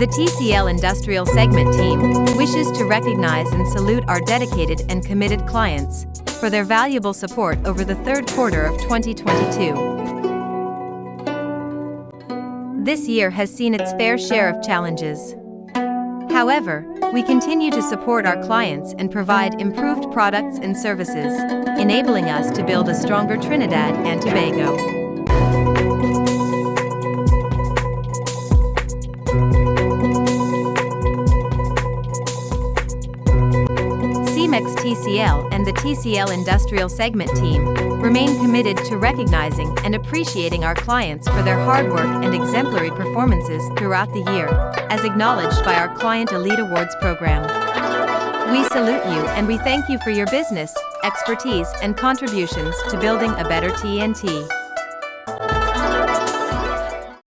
The TCL Industrial Segment team wishes to recognize and salute our dedicated and committed clients for their valuable support over the third quarter of 2022. This year has seen its fair share of challenges. However, we continue to support our clients and provide improved products and services, enabling us to build a stronger Trinidad and Tobago. Cemex TCL and the TCL Industrial Segment team remain committed to recognizing and appreciating our clients for their hard work and exemplary performances throughout the year, as acknowledged by our Client Elite Awards program. We salute you and we thank you for your business, expertise, and contributions to building a better TNT.